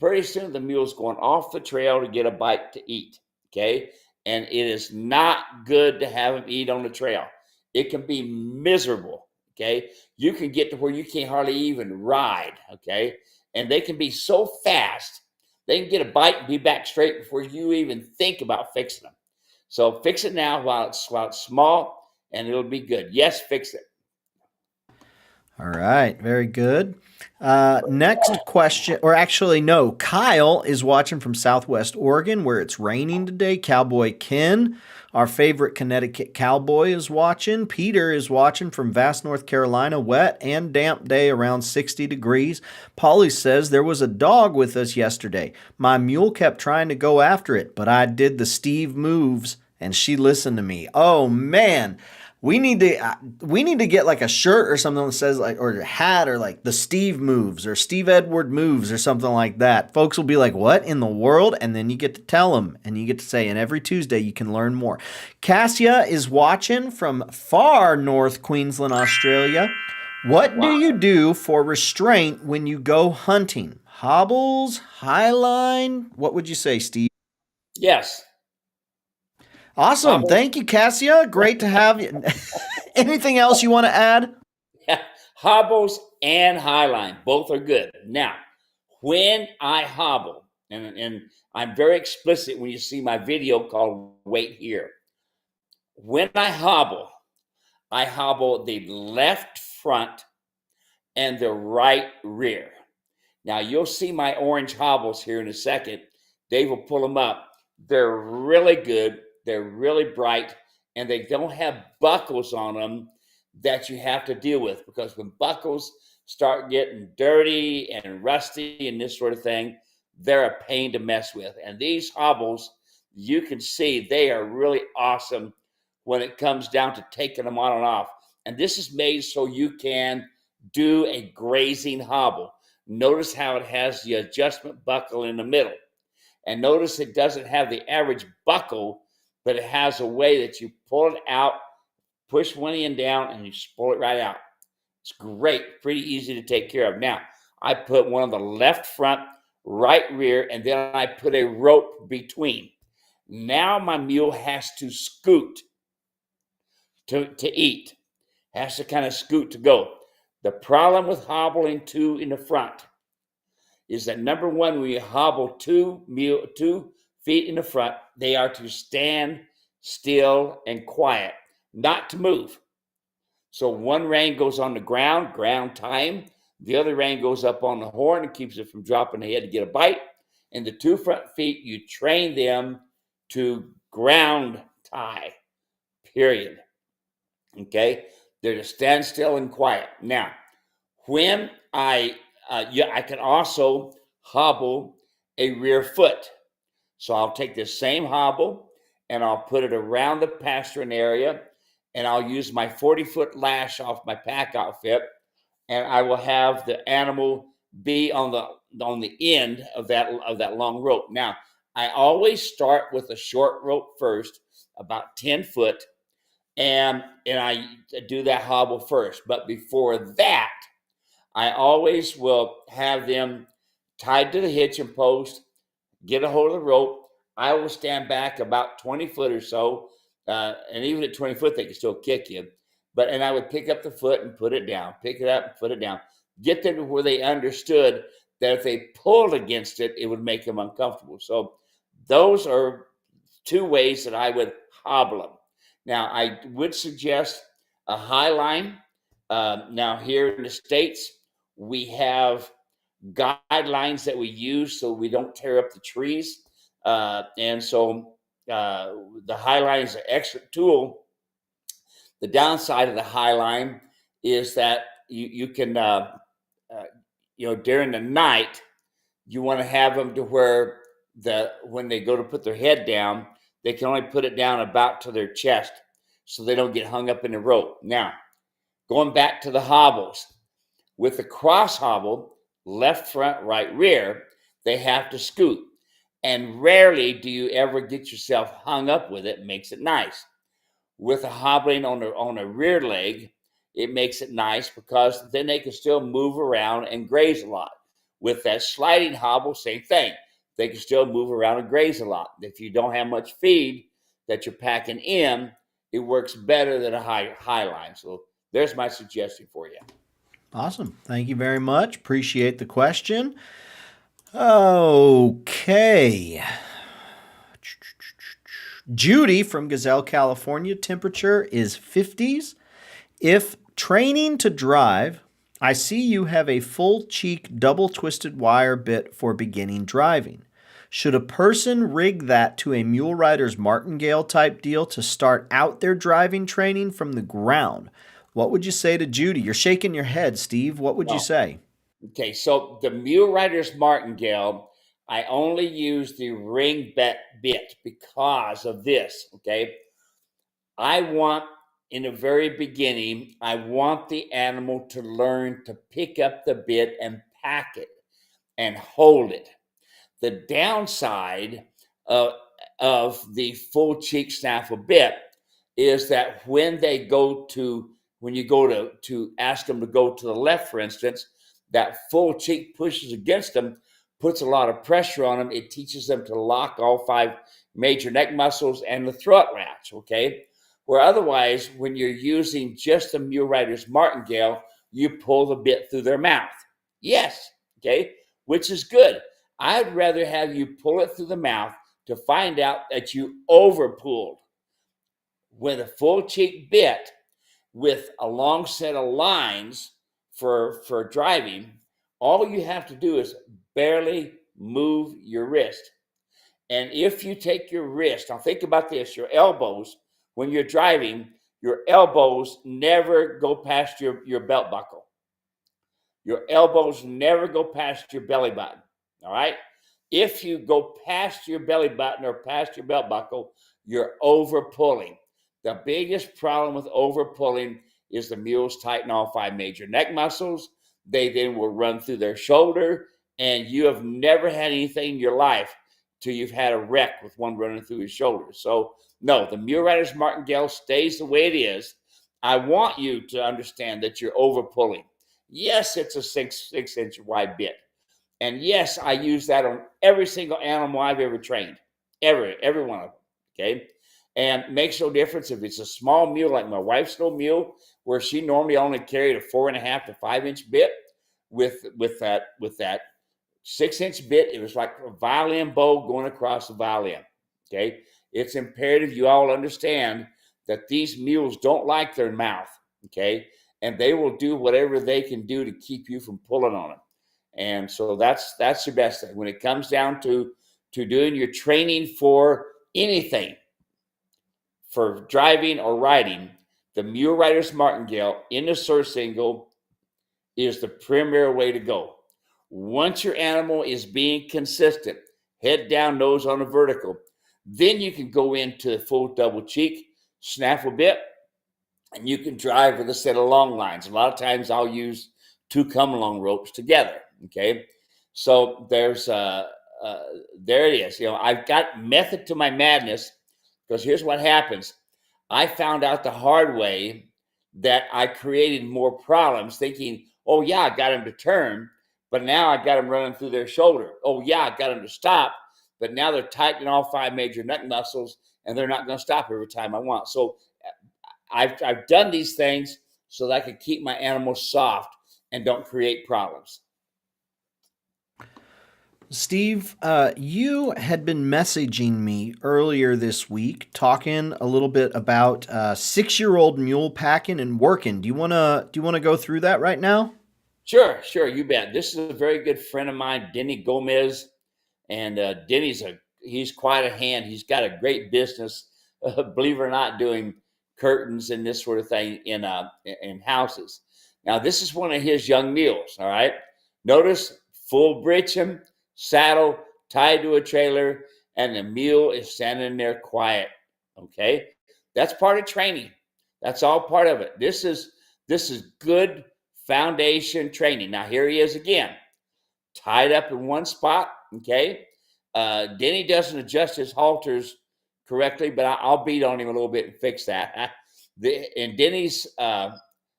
pretty soon the mule's going off the trail to get a bite to eat. Okay. And it is not good to have them eat on the trail. It can be miserable, okay? You can get to where you can't hardly even ride, okay? And they can be so fast, they can get a bite and be back straight before you even think about fixing them. So fix it now while it's small, and it'll be good. Yes, fix it. All right, very good. Next question, or actually no, Kyle is watching from Southwest Oregon where it's raining today. Cowboy Ken, our favorite Connecticut cowboy, is watching. Peter is watching from Vass, North Carolina, wet and damp day around 60 degrees. Polly says there was a dog with us yesterday. My mule kept trying to go after it, but I did the Steve moves and she listened to me. Oh man. We need to get like a shirt or something that says like, or a hat, or like the Steve moves or Steve Edward moves or something like that. Folks will be like, "What in the world?" And then you get to tell them, and you get to say, and every Tuesday you can learn more. Cassia is watching from far north Queensland, Australia. What do Wow. you do for restraint when you go hunting? Hobbles, highline? What would you say, Steve? Yes. Awesome. Hobbles. Thank you, Cassia. Great to have you. Anything else you want to add? Yeah. Hobbles and highline. Both are good. Now, when I hobble, and I'm very explicit when you see my video called Wait Here. When I hobble the left front and the right rear. Now, you'll see my orange hobbles here in a second. Dave will pull them up. They're really good. They're really bright, and they don't have buckles on them that you have to deal with, because when buckles start getting dirty and rusty and this sort of thing, they're a pain to mess with. And these hobbles, you can see they are really awesome when it comes down to taking them on and off. And this is made so you can do a grazing hobble. Notice how it has the adjustment buckle in the middle. And notice it doesn't have the average buckle, but it has a way that you pull it out, push one end down, and you pull it right out. It's great, pretty easy to take care of. Now, I put one on the left front, right rear, and then I put a rope between. Now my mule has to scoot to eat, has to kind of scoot to go. The problem with hobbling two in the front is that, number one, when you hobble 2 feet in the front, they are to stand still and quiet, not to move. So one rein goes on the ground time. The other rein goes up on the horn and keeps it from dropping the head to get a bite. And the 2 front feet, you train them to ground tie, period. Okay? They're to stand still and quiet. Now, when I can also hobble a rear foot. So I'll take this same hobble and I'll put it around the pasturing area, and I'll use my 40-foot lash off my pack outfit, and I will have the animal be on the end of that long rope. Now, I always start with a short rope first, about 10 foot, and I do that hobble first. But before that, I always will have them tied to the hitching post, get a hold of the rope. I will stand back about 20 foot or so, and even at 20 foot, they can still kick you. And I would pick up the foot and put it down, pick it up and put it down, get them to where they understood that if they pulled against it, it would make them uncomfortable. So those are 2 ways that I would hobble them. Now, I would suggest a high line. Now, here in the States, we have guidelines that we use so we don't tear up the trees. And so the high line is an excellent tool. The downside of the high line is that you can, during the night, you want to have them to where when they go to put their head down, they can only put it down about to their chest so they don't get hung up in the rope. Now, going back to the hobbles, with the cross hobble, left front, right rear, they have to scoot. And rarely do you ever get yourself hung up with it. It makes it nice. With a hobbling on a rear leg, it makes it nice because then they can still move around and graze a lot. With that sliding hobble, same thing. They can still move around and graze a lot. If you don't have much feed that you're packing in, it works better than a high line. So there's my suggestion for you. Awesome. Thank you very much. Appreciate the question. Okay. Judy from Gazelle, California. Temperature is 50s. If training to drive, I see you have a full cheek double twisted wire bit for beginning driving. Should a person rig that to a mule rider's martingale type deal to start out their driving training from the ground? What would you say to Judy? You're shaking your head, Steve. What would you say? Okay, so the mule rider's martingale, I only use the ring bit because of this. Okay, I want in the very beginning, I want the animal to learn to pick up the bit and pack it and hold it. The downside of the full cheek snaffle bit is that when you go to ask them to go to the left, for instance, that full cheek pushes against them, puts a lot of pressure on them. It teaches them to lock all 5 major neck muscles and the throat latch, okay? Where otherwise, when you're using just the mule rider's martingale, you pull the bit through their mouth. Yes, okay, which is good. I'd rather have you pull it through the mouth to find out that you overpulled. With a full cheek bit with a long set of lines for driving, all you have to do is barely move your wrist. And if you take your wrist, now think about this, your elbows, when you're driving, your elbows never go past your belt buckle. Your elbows never go past your belly button, all right? If you go past your belly button or past your belt buckle, you're over pulling. The biggest problem with over pulling is the mules tighten all 5 major neck muscles. They then will run through their shoulder, and you have never had anything in your life till you've had a wreck with one running through his shoulder. So no, the mule rider's martingale stays the way it is. I want you to understand that you're over pulling. Yes, it's a 6-inch wide bit. And yes, I use that on every single animal I've ever trained. Every one of them. Okay. And makes no difference if it's a small mule like my wife's little mule, where she normally only carried a 4.5 to 5-inch bit with that 6-inch bit. It was like a violin bow going across the violin. Okay. It's imperative you all understand that these mules don't like their mouth. Okay. And they will do whatever they can do to keep you from pulling on them. And so that's your best thing. When it comes down to doing your training for anything, for driving or riding, the mule rider's martingale in the surcingle is the premier way to go. Once your animal is being consistent, head down, nose on a vertical, then you can go into the full double cheek, snaffle bit, and you can drive with a set of long lines. A lot of times I'll use 2 come-along ropes together, okay? So there it is. You know, I've got method to my madness, because here's what happens. I found out the hard way that I created more problems thinking, oh yeah, I got them to turn, but now I got them running through their shoulder. Oh yeah, I got them to stop, but now they're tightening all 5 major neck muscles and they're not going to stop every time I want. So I've done these things so that I can keep my animals soft and don't create problems. Steve, you had been messaging me earlier this week talking a little bit about 6-year-old mule packing and working. Do you wanna go through that right now? Sure, you bet. This is a very good friend of mine, Denny Gomez, and he's quite a hand. He's got a great business, believe it or not, doing curtains and this sort of thing in houses. Now, this is one of his young mules. All right, notice full breeching, saddle tied to a trailer, and the mule is standing there quiet. Okay, that's part of training. That's all part of it. This is good foundation training. Now here he is again, tied up in one spot. Okay, Denny doesn't adjust his halters correctly, but I'll beat on him a little bit and fix that. And Denny's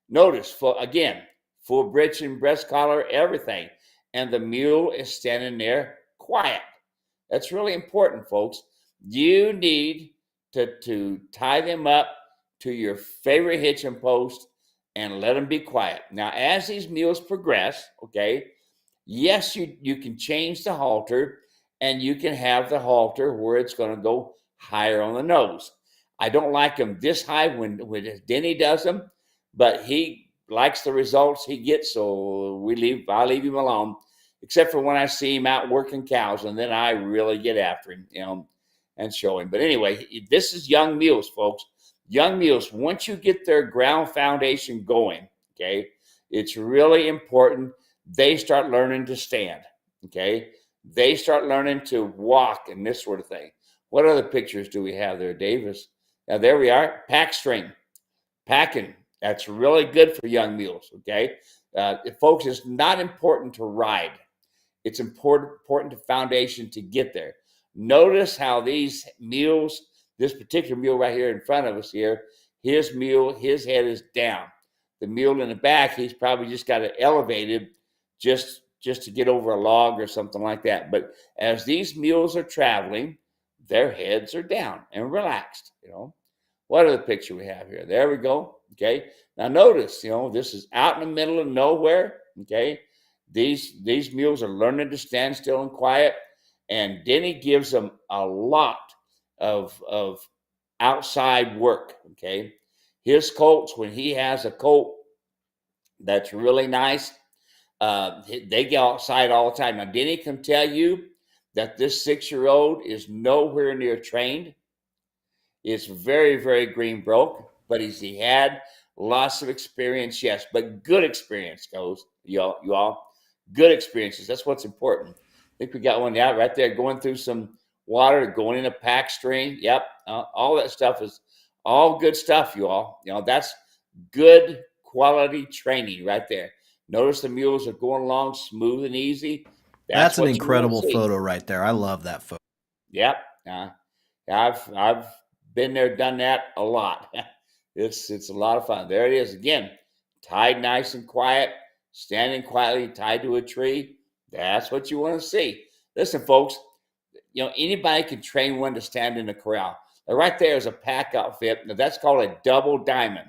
notice full breech and breast collar, everything. And the mule is standing there quiet. That's really important, folks. You need to tie them up to your favorite hitching post and let them be quiet. Now, as these mules progress, okay, yes, you can change the halter, and you can have the halter where it's going to go higher on the nose. I don't like them this high when Denny does them, but he likes the results he gets, so I leave him alone, except for when I see him out working cows, and then I really get after him, and show him. But anyway, this is young mules, folks. Young mules, once you get their ground foundation going, okay, it's really important they start learning to stand, okay? They start learning to walk and this sort of thing. What other pictures do we have there, Davis? Now, there we are, pack string. Packing, that's really good for young mules, okay? Folks, it's not important to ride. It's important to foundation to get there. Notice how these mules, this particular mule right here in front of us here, his mule, his head is down. The mule in the back, he's probably just got it elevated just to get over a log or something like that. But as these mules are traveling, their heads are down and relaxed, you know. What other picture we have here? There we go. Okay. Now notice, you know, this is out in the middle of nowhere. Okay. These mules are learning to stand still and quiet. And Denny gives them a lot of outside work. Okay. His colts, when he has a colt that's really nice, they get outside all the time. Now, Denny can tell you that this 6-year-old is nowhere near trained. It's very, very green broke, but he had lots of experience, yes, but good experience, you all. Good experiences. That's what's important. I think we got one out right there going through some water, going in a pack stream. Yep. All that stuff is all good stuff, you all. You know, that's good quality training right there. Notice the mules are going along smooth and easy. That's an incredible photo right there. I love that photo. Yep. I've been there, done that a lot. It's a lot of fun. There it is again, tied nice and quiet, standing quietly tied to a tree. That's what you want to see. Listen, folks, you know, anybody can train one to stand in a corral. Now, right there is a pack outfit. Now, that's called a double diamond.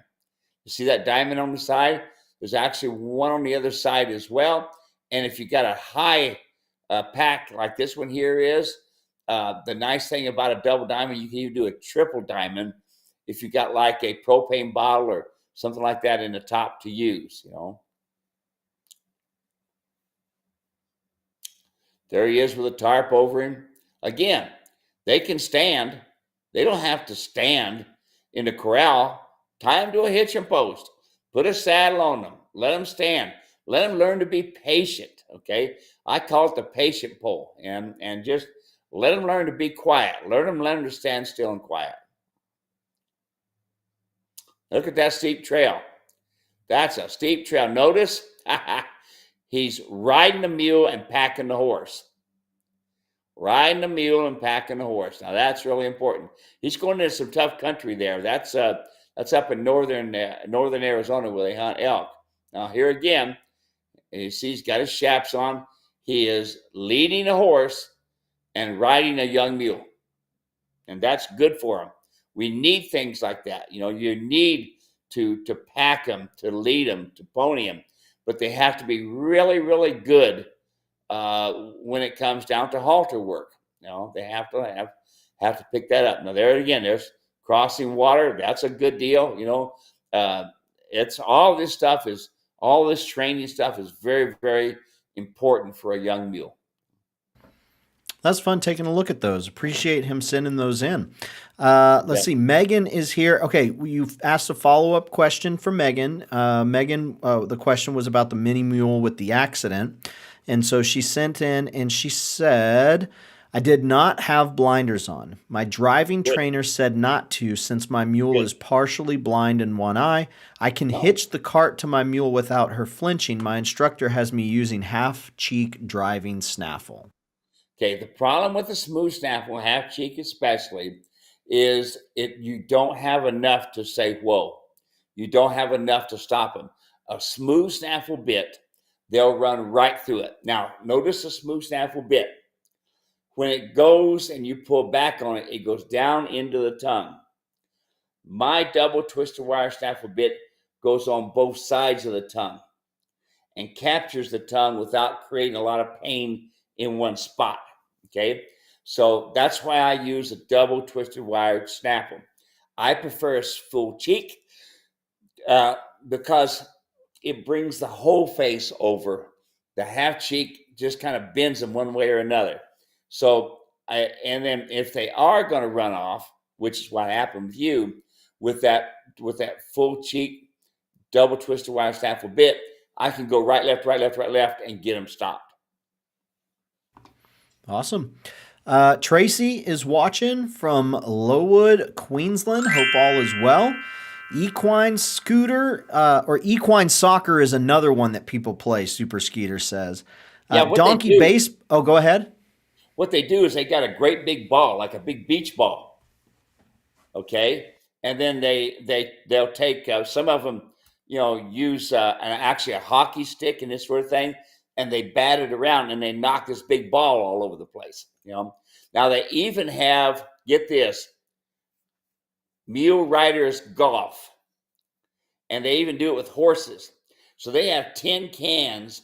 You see that diamond on the side? There's actually one on the other side as well. And if you got a high pack like this one here is, the nice thing about a double diamond, you can even do a triple diamond if you got like a propane bottle or something like that in the top to use, you know. There he is with a tarp over him. Again, they can stand. They don't have to stand in the corral. Tie them to a hitching post. Put a saddle on them. Let them stand. Let them learn to be patient, okay? I call it the patient pole. And just let them learn to be quiet. Learn them to stand still and quiet. Look at that steep trail. That's a steep trail. Notice he's riding the mule and packing the horse. Riding the mule and packing the horse. Now that's really important. He's going into some tough country there. That's up in northern Arizona where they hunt elk. Now here again, you see he's got his chaps on. He is leading a horse and riding a young mule, and that's good for him. We need things like that. You know, you need to pack them, to lead them, to pony them, but they have to be really, really good when it comes down to halter work. You know, they have to pick that up. Now there again, there's crossing water. That's a good deal. You know, it's all this training stuff is very, very important for a young mule. That's fun taking a look at those. Appreciate him sending those in. Let's see. Megan is here. Okay, you've asked a follow-up question for Megan. Megan, the question was about the mini mule with the accident. And so she sent in and she said, I did not have blinders on. My driving trainer said not to since my mule is partially blind in one eye. I can hitch the cart to my mule without her flinching. My instructor has me using half-cheek driving snaffle. Okay, the problem with the smooth snaffle, half cheek especially, is you don't have enough to say whoa. You don't have enough to stop them. A smooth snaffle bit, they'll run right through it. Now, notice the smooth snaffle bit. When it goes and you pull back on it, it goes down into the tongue. My double twisted wire snaffle bit goes on both sides of the tongue and captures the tongue without creating a lot of pain in one spot. Okay, so that's why I use a double twisted wire snaffle. I prefer a full cheek because it brings the whole face over. The half cheek just kind of bends them one way or another. So and then if they are going to run off, which is what happened with you, with that full cheek double twisted wire snaffle bit, I can go right, left, and get them stopped. Awesome. Tracy is watching from Lowood, Queensland. Hope all is well. Equine scooter or equine soccer is another one that people play. Super Skeeter says. Yeah, Donkey base. Oh, go ahead. what they do is they got a great big ball, like a big beach ball. Okay, and then they'll take some of them, use actually a hockey stick and this sort of thing, and they bat it around and they knock this big ball all over the place. Now they even have, get this, mule riders golf, and they even do it with horses. So they have tin cans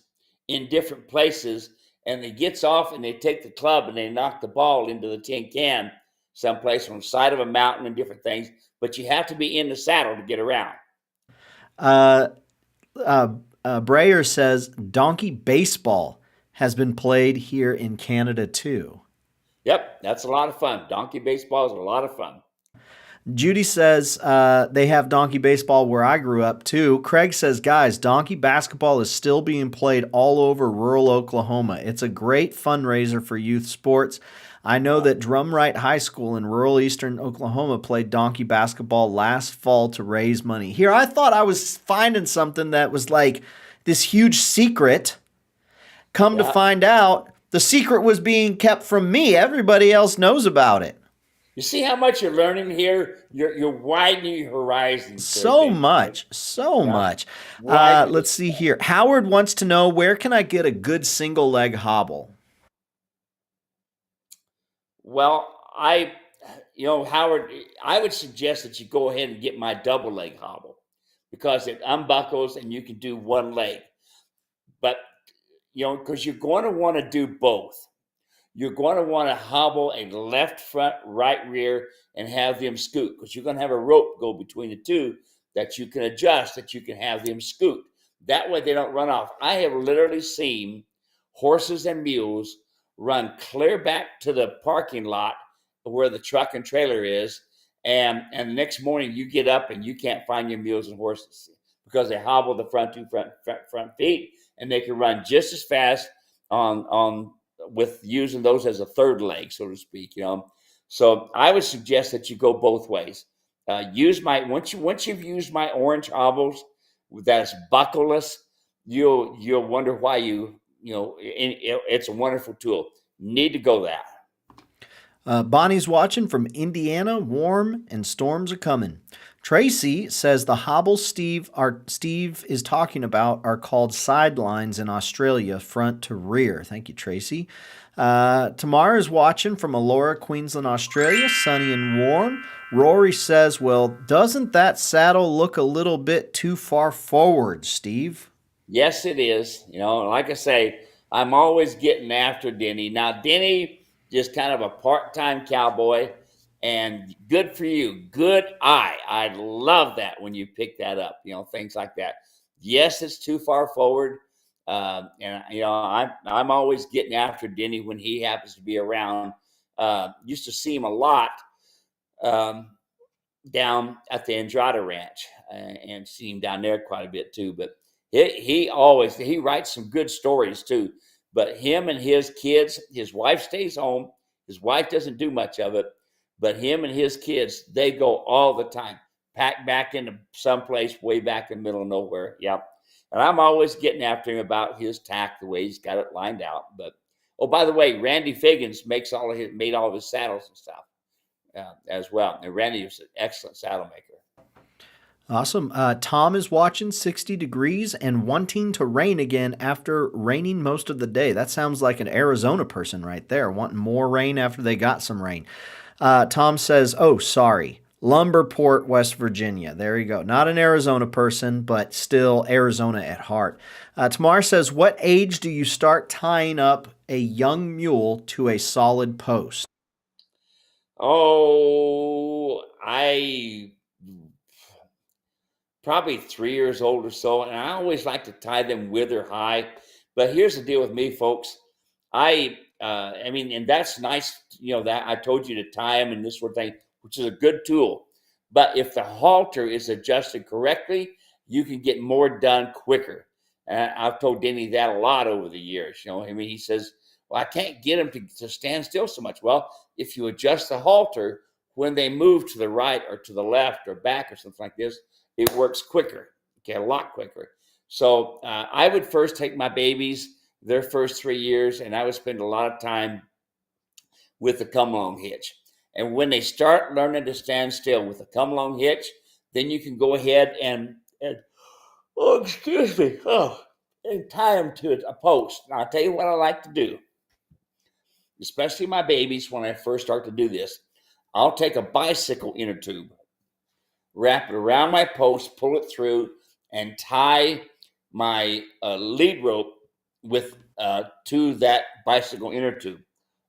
in different places, and they gets off and they take the club and they knock the ball into the tin can someplace on the side of a mountain and different things. But you have to be in the saddle to get around. Uh, Brayer says donkey baseball has been played here in Canada too. Yep, that's a lot of fun. Donkey baseball is a lot of fun. Judy says they have donkey baseball where I grew up too. Craig says, guys, donkey basketball is still being played all over rural Oklahoma. It's a great fundraiser for youth sports. I know that Drumright High School in rural eastern Oklahoma played donkey basketball last fall to raise money. Here, I thought I was finding something that was like this huge secret. Come to Yeah. find out, the secret was being kept from me. Everybody else knows about it. You see how much you're learning here? You're widening your horizons. So much, so Yeah. much. Widening. Let's see here. Howard wants to know, where can I get a good single leg hobble? Well, Howard, I would suggest that you go ahead and get my double leg hobble because it unbuckles and you can do one leg. But, because you're going to want to do both. You're going to want to hobble a left front, right rear, and have them scoot because you're going to have a rope go between the two that you can adjust, that you can have them scoot. That way they don't run off. I have literally seen horses and mules run clear back to the parking lot where the truck and trailer is, and the next morning you get up and you can't find your mules and horses because they hobble the front feet, and they can run just as fast on with using those as a third leg, so to speak. So I would suggest that you go both ways. Use my once you've used my orange hobbles that's buckleless, you'll wonder why it's a wonderful tool. Need to go that. Bonnie's watching from Indiana. Warm and storms are coming. Tracy says the hobbles Steve is talking about are called sidelines in Australia, front to rear. Thank you, Tracy. Tamara is watching from Elora, Queensland, Australia, sunny and warm. Rory says, well, doesn't that saddle look a little bit too far forward, Steve? Yes, it is. Like I say, I'm always getting after Denny. Now, Denny just kind of a part-time cowboy, and good for you. Good eye. I love that when you pick that up, things like that. Yes, it's too far forward. And I'm always getting after Denny when he happens to be around. Used to see him a lot um, down at the Andrada Ranch, and see him down there quite a bit too. But he writes some good stories too. But him and his kids, his wife stays home. His wife doesn't do much of it, but him and his kids, they go all the time, pack back into someplace way back in the middle of nowhere. Yep. And I'm always getting after him about his tack, the way he's got it lined out. But oh, by the way, Randy Figgins made all of his saddles and stuff as well. And Randy is an excellent saddle maker. Awesome. Tom is watching 60 degrees and wanting to rain again after raining most of the day. That sounds like an Arizona person right there, wanting more rain after they got some rain. Tom says, oh, sorry, Lumberport, West Virginia. There you go. Not an Arizona person, but still Arizona at heart. Tamar says, what age do you start tying up a young mule to a solid post? Oh, I probably 3 years old or so, and I always like to tie them wither high. But here's the deal with me, folks. And that's nice, that I told you to tie them and this sort of thing, which is a good tool. But if the halter is adjusted correctly, you can get more done quicker. And I've told Denny that a lot over the years. He says, well, I can't get him to stand still so much. Well, if you adjust the halter, when they move to the right or to the left or back or something like this, it works quicker, okay, a lot quicker. So I would first take my babies their first 3 years, and I would spend a lot of time with the come-along hitch. And when they start learning to stand still with the come-along hitch, then you can go ahead and oh, excuse me, and tie them to a post. Now, I'll tell you what I like to do, especially my babies when I first start to do this. I'll take a bicycle inner tube, wrap it around my post, pull it through, and tie my lead rope with to that bicycle inner tube.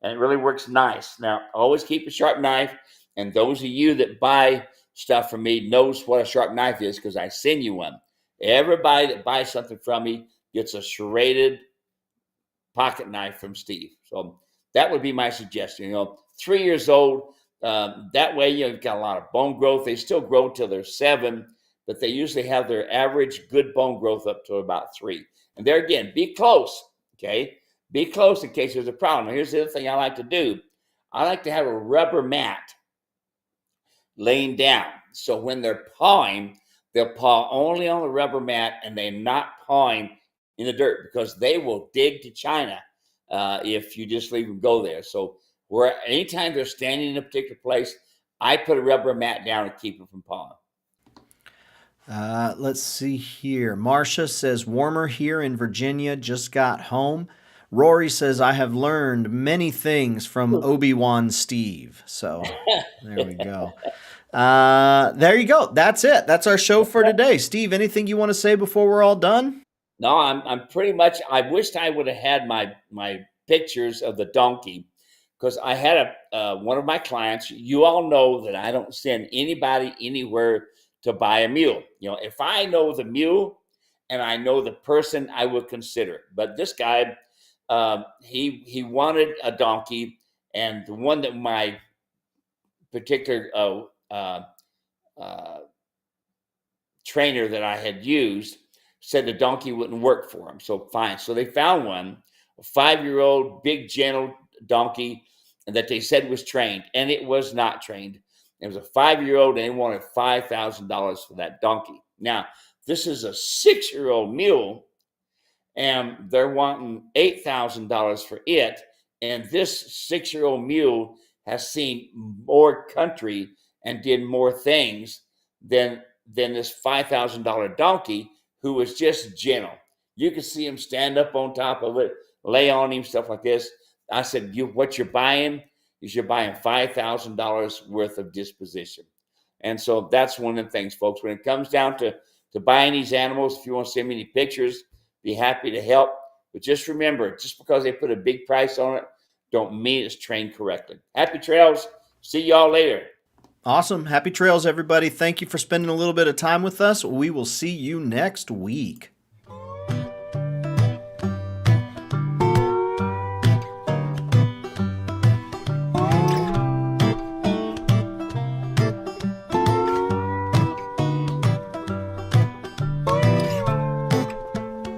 And it really works nice. Now, always keep a sharp knife. And those of you that buy stuff from me knows what a sharp knife is because I send you one. Everybody that buys something from me gets a serrated pocket knife from Steve. So that would be my suggestion. 3 years old. That way, you've got a lot of bone growth. They still grow till they're 7, but they usually have their average good bone growth up to about 3. And there again, be close, okay? Be close in case there's a problem. Now, here's the other thing I like to do. I like to have a rubber mat laying down. So when they're pawing, they'll paw only on the rubber mat and they're not pawing in the dirt because they will dig to China if you just leave them go there. So anytime they're standing in a particular place, I put a rubber mat down to keep them from pawing. Let's see here. Marcia says, warmer here in Virginia, just got home. Rory says, I have learned many things from Obi-Wan Steve. So there we go. There you go. That's it. That's our show for today. Steve, anything you want to say before we're all done? No, I'm pretty much, I wished I would have had my pictures of the donkey because I had one of my clients. You all know that I don't send anybody anywhere to buy a mule. If I know the mule and I know the person, I would consider it. But this guy, he wanted a donkey, and the one that my particular trainer that I had used said the donkey wouldn't work for him. So fine. So they found one, a 5-year-old, big, gentle donkey that they said was trained, and it was not trained. It was a 5-year-old, and they wanted $5,000 for that donkey. Now, this is a 6-year-old mule, and they're wanting $8,000 for it. And this 6-year-old mule has seen more country and did more things than this $5,000 donkey, who was just gentle. You could see him stand up on top of it, lay on him, stuff like this. I said, what you're buying is you're buying $5,000 worth of disposition. And so that's one of the things, folks. When it comes down to buying these animals, if you want to send me any pictures, be happy to help. But just remember, just because they put a big price on it, don't mean it's trained correctly. Happy trails. See y'all later. Awesome. Happy trails, everybody. Thank you for spending a little bit of time with us. We will see you next week.